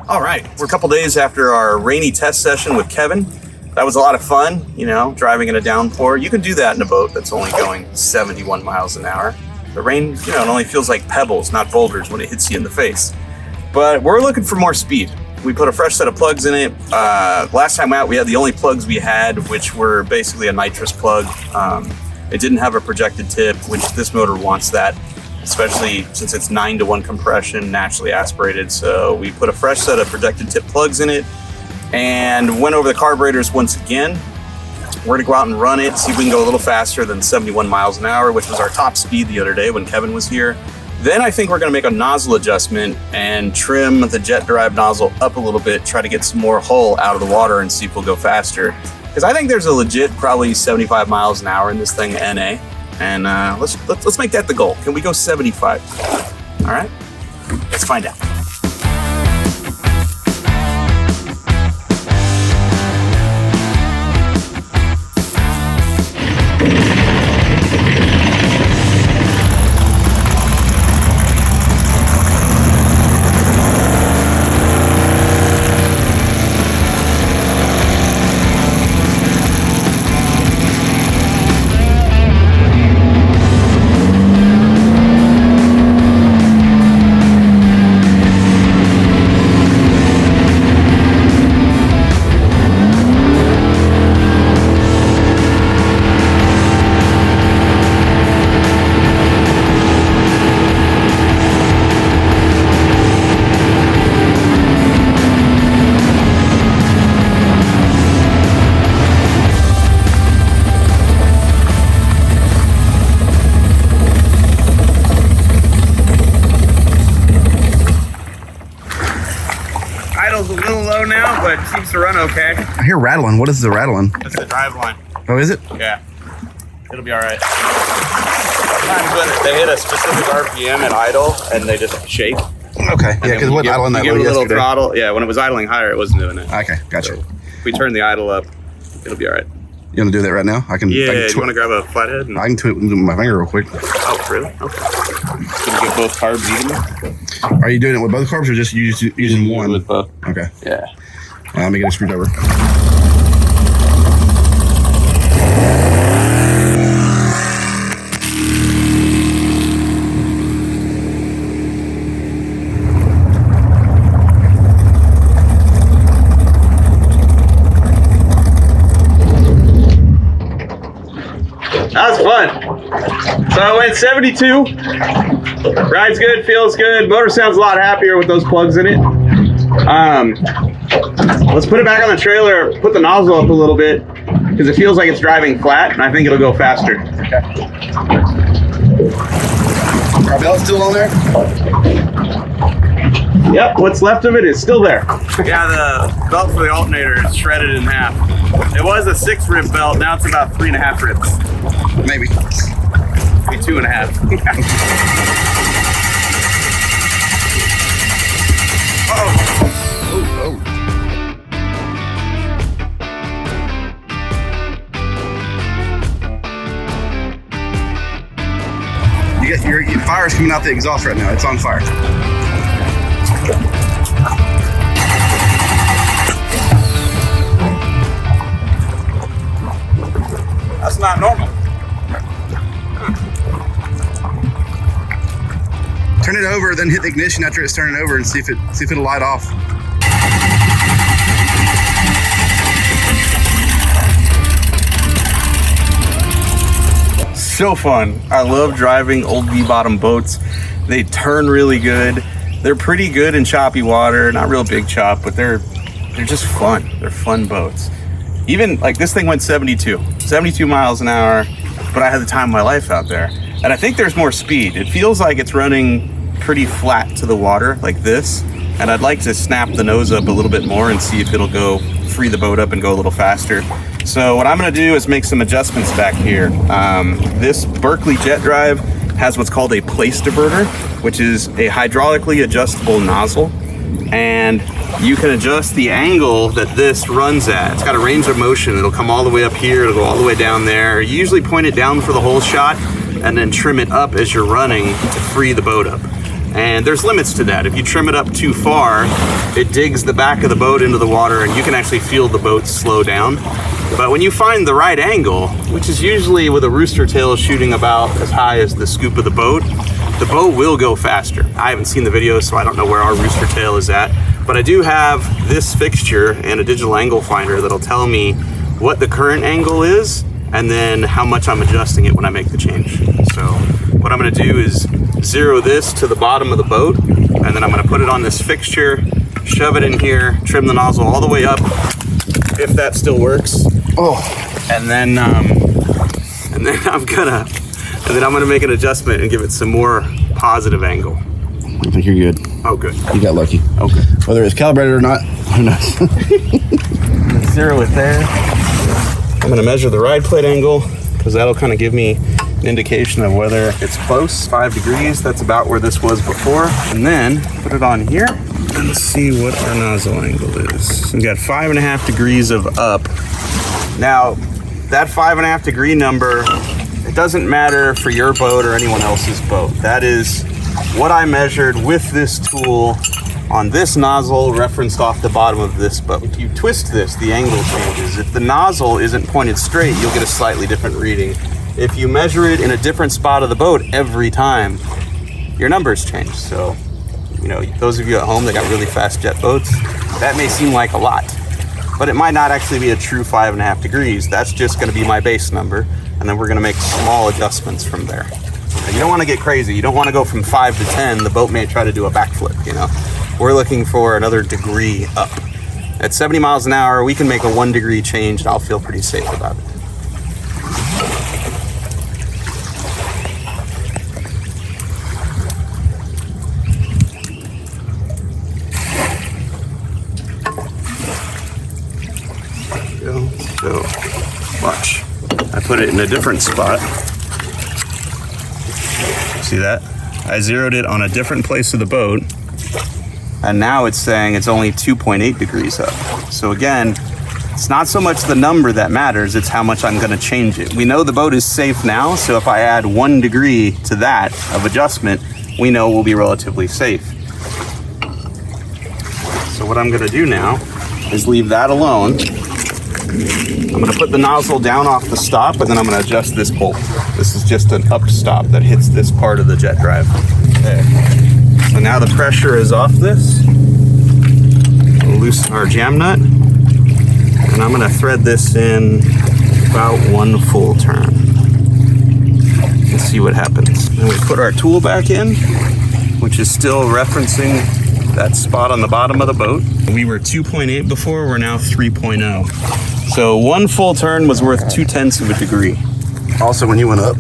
All right, we're a couple days after our rainy test session with Kevin. That was a lot of fun, you know, driving in a downpour. You can do that in a boat that's only going 71 miles an hour. The rain, you know, it only feels like pebbles, not boulders when it hits you in the face. But we're looking for more speed. We put a fresh set of plugs in it. Last time out, we had the only plugs we had, which were basically a nitrous plug. It didn't have a projected tip, which this motor wants that, especially since it's 9-to-1 compression, naturally aspirated. So we put a fresh set of projected tip plugs in it and went over the carburetors once again. We're gonna go out and run it, see if we can go a little faster than 71 miles an hour, which was our top speed the other day when Kevin was here. Then I think we're gonna make a nozzle adjustment and trim the jet drive nozzle up a little bit, try to get some more hull out of the water and see if we'll go faster. Because I think there's a legit probably 75 miles an hour in this thing NA. And let's make that the goal. Can we go 75? All right, let's find out. Idle's a little low now, but it seems to run okay. I hear rattling. What is the rattling? That's the drive line. Oh, is it? Yeah. It'll be all right. Sometimes when they hit a specific RPM at idle and they just shake. Okay. Yeah, because it wasn't idling that low yesterday. Give it a little yesterday. throttle. Yeah, when it was idling higher, it wasn't doing it. Okay, gotcha. So if we turn the idle up, it'll be all right. You want to do that right now? I can. Yeah, I can you want to grab a flathead? I can tweak with my finger real quick. Oh, really? Okay. Can you get both carbs evenly? Are you doing it with both carbs or just using one? With both. Okay. Yeah. Let me get a screwdriver. That was fun. So I went 72. Rides good, feels good. Motor sounds a lot happier with those plugs in it. Let's put it back on the trailer, put the nozzle up a little bit, because it feels like it's driving flat, and I think it'll go faster. Okay. Are belts still on there? Yep, what's left of it is still there. Yeah, the belt for the alternator is shredded in half. It was a 6-rib belt, now it's about 3.5 ribs. Maybe. Maybe 2.5. Oh. Your fire's coming out the exhaust right now. It's on fire. That's not normal. Turn it over, then hit the ignition after it's turning over and see if it'll light off. So fun. I love driving old V-bottom boats. They turn really good. They're pretty good in choppy water, not real big chop, but they're just fun. They're fun boats. Even like this thing went 72 miles an hour, but I had the time of my life out there. And I think there's more speed. It feels like it's running pretty flat to the water like this. And I'd like to snap the nose up a little bit more and see if it'll go free the boat up and go a little faster. So what I'm gonna do is make some adjustments back here. This Berkeley jet drive has what's called a Place Diverter, which is a hydraulically adjustable nozzle. And you can adjust the angle that this runs at. It's got a range of motion. It'll come all the way up here, it'll go all the way down there. You usually point it down for the whole shot and then trim it up as you're running to free the boat up. And there's limits to that. If you trim it up too far, it digs the back of the boat into the water and you can actually feel the boat slow down. But when you find the right angle, which is usually with a rooster tail shooting about as high as the scoop of the boat will go faster. I haven't seen the video, so I don't know where our rooster tail is at, but I do have this fixture and a digital angle finder that'll tell me what the current angle is and then how much I'm adjusting it when I make the change. So what I'm gonna do is zero this to the bottom of the boat, and then I'm gonna put it on this fixture, shove it in here, trim the nozzle all the way up, if that still works. Oh, and then I'm gonna make an adjustment and give it some more positive angle. I think you're good. Oh, good. You got lucky. Okay. Whether it's calibrated or not, who knows? Zero it there. I'm gonna measure the ride plate angle because that'll kind of give me an indication of whether it's close. 5 degrees, that's about where this was before. And then put it on here and see what our nozzle angle is. We got 5.5 degrees of up. Now, that 5.5 degree number, it doesn't matter for your boat or anyone else's boat. That is what I measured with this tool on this nozzle referenced off the bottom of this boat. If you twist this, the angle changes. If the nozzle isn't pointed straight, you'll get a slightly different reading. If you measure it in a different spot of the boat every time, your numbers change. So, you know, those of you at home that got really fast jet boats, that may seem like a lot, but it might not actually be a true 5.5 degrees. That's just gonna be my base number, and then we're gonna make small adjustments from there. Now, you don't wanna get crazy. You don't wanna go from 5 to 10. The boat may try to do a backflip, you know? We're looking for another degree up. At 70 miles an hour, we can make a 1 degree change and I'll feel pretty safe about it. So, watch. I put it in a different spot. See that? I zeroed it on a different place of the boat, and now it's saying it's only 2.8 degrees up. So again, it's not so much the number that matters, it's how much I'm gonna change it. We know the boat is safe now, so if I add 1 degree to that of adjustment, we know we'll be relatively safe. So what I'm gonna do now is leave that alone. I'm gonna put the nozzle down off the stop, and then I'm gonna adjust this bolt. This is just an up stop that hits this part of the jet drive. Okay. So now the pressure is off this. We'll loosen our jam nut, and I'm gonna thread this in about 1 full turn and see what happens. Then we put our tool back in, which is still referencing that spot on the bottom of the boat. We were 2.8 before, we're now 3.0. So 1 full turn was worth 0.2 of a degree. Also, when you went up,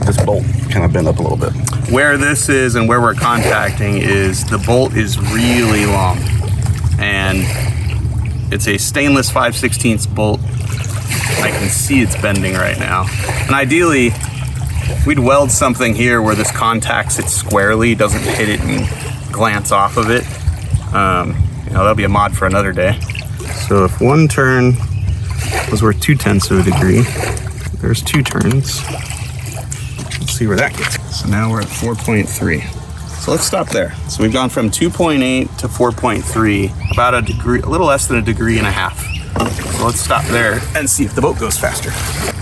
this bolt kind of bent up a little bit. Where this is and where we're contacting is the bolt is really long, and it's a stainless 5/16 bolt. I can see it's bending right now. And ideally, we'd weld something here where this contacts it squarely, doesn't hit it and glance off of it. You know, that'll be a mod for another day. So if 1 turn was worth 0.2 of a degree, there's 2 turns. Let's see where that gets us. So now we're at 4.3. So let's stop there. So we've gone from 2.8 to 4.3, about a degree, a little less than 1.5 degrees. So let's stop there and see if the boat goes faster.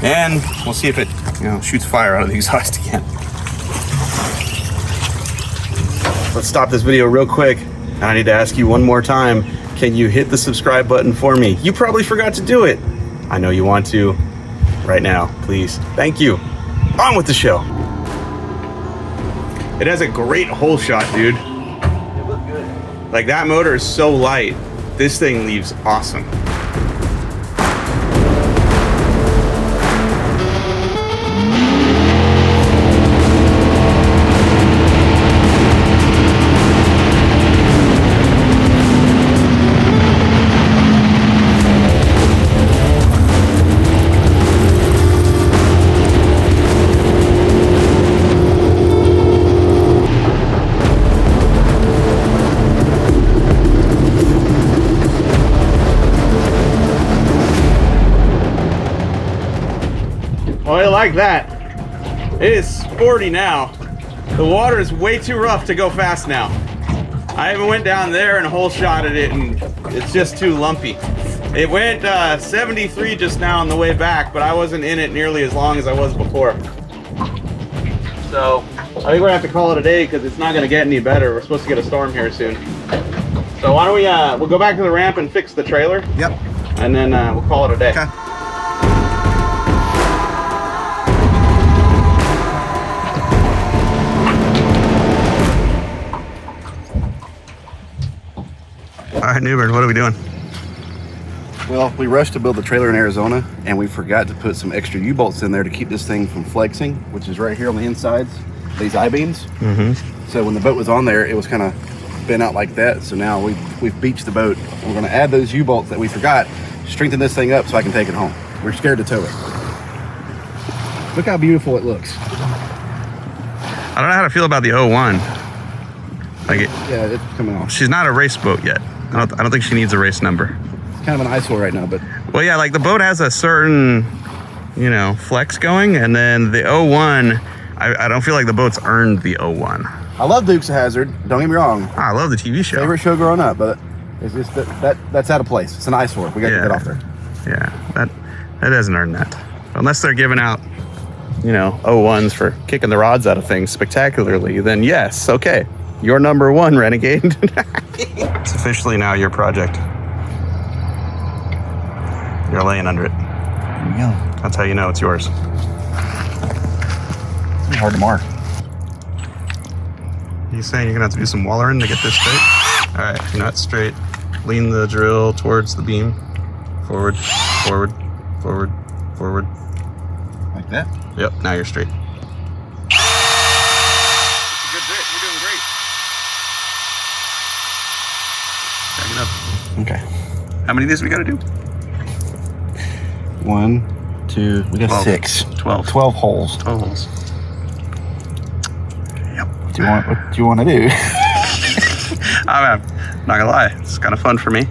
And we'll see if it, you know, shoots fire out of the exhaust again. Let's stop this video real quick. I need to ask you one more time. Can you hit the subscribe button for me? You probably forgot to do it. I know you want to. Right now, please. Thank you. On with the show. It has a great hole shot, dude. It looks good. Like, that motor is so light. This thing leaves awesome. Oh, I like that. It is sporty now. The water is way too rough to go fast now. I even went down there and hole shotted it, and it's just too lumpy. It went 73 just now on the way back, but I wasn't in it nearly as long as I was before. So I think we're gonna have to call it a day because it's not gonna get any better. We're supposed to get a storm here soon. So why don't we we'll go back to the ramp and fix the trailer. Yep. And then we'll call it a day. Okay. All right, Newbern, what are we doing? Well, we rushed to build the trailer in Arizona, and we forgot to put some extra U-bolts in there to keep this thing from flexing, which is right here on the insides, these I-beams. So when the boat was on there, it was kind of bent out like that. So now we've beached the boat. We're going to add those U-bolts that we forgot, strengthen this thing up so I can take it home. We're scared to tow it. Look how beautiful it looks. I don't know how to feel about the 01. Like Yeah, it's coming off. she's not a race boat yet. I don't think she needs a race number. It's kind of an eyesore right now, but Well, yeah, like the boat has a certain, flex going, and then the 01, I don't feel like the boat's earned the 01. I love Dukes of Hazzard. Don't get me wrong. I love the TV show. Favorite show growing up, but it's just that's out of place. It's an eyesore. We got to get that off there. Yeah, that doesn't earn that. Unless they're giving out, 01s for kicking the rods out of things spectacularly, then yes, okay. You're number one, Renegade. It's officially now your project. You're laying under it. There we go. That's how you know it's yours. It's hard to mark. You saying you're gonna have to do some wallering to get this straight? All right, nut straight. Lean the drill towards the beam. Forward, forward, forward, forward. Like that? Yep, now you're straight. That's a good bit. You're doing great. Back it up. Okay. How many of these we gotta do? 1, 2, we got 12. 6. 12. 12 holes. 12 holes. Yep. What do you want to do? I'm not gonna lie, it's kind of fun for me.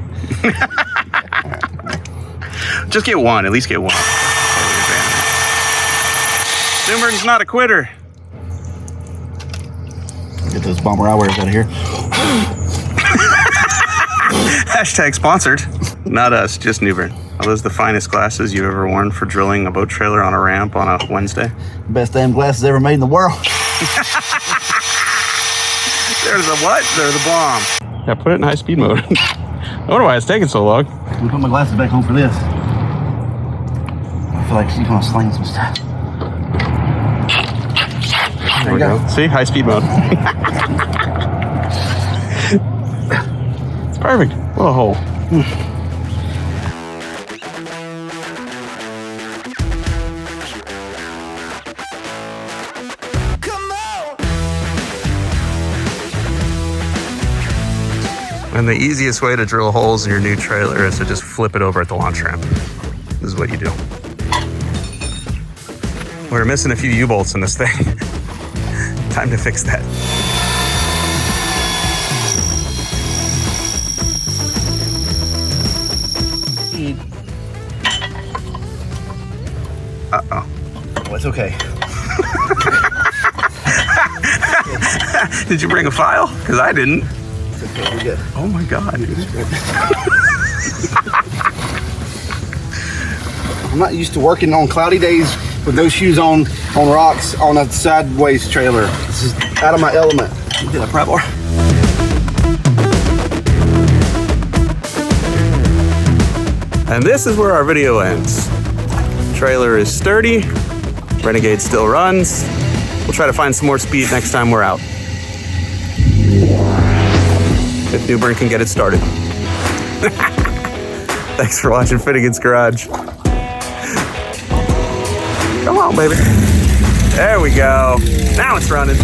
Just get one, at least get one. Newbern's not a quitter. Get those bomber eyewears out of here. Hashtag sponsored. Not us, just Newbern. Are those the finest glasses you've ever worn for drilling a boat trailer on a ramp on a Wednesday? Best damn glasses ever made in the world. They're the what? They're the bomb. Yeah, put it in high speed mode. I wonder why it's taking so long. We put my glasses back home for this. I feel like she's gonna sling some stuff. There we go. See, high speed mode. It's perfect. What a hole. And the easiest way to drill holes in your new trailer is to just flip it over at the launch ramp. This is what you do. We're missing a few U-bolts in this thing. Time to fix that. Uh-oh. Well, it's okay. Did you bring a file? Because I didn't. It's okay, we're good. Oh my God. I'm not used to working on cloudy days with no shoes on rocks on a sideways trailer. This is out of my element. You did a pry bar. And this is where our video ends. Trailer is sturdy. Renegade still runs. We'll try to find some more speed next time we're out. If Newbern can get it started. Thanks for watching Finnegan's Garage. Come on, baby. There we go. Now it's running.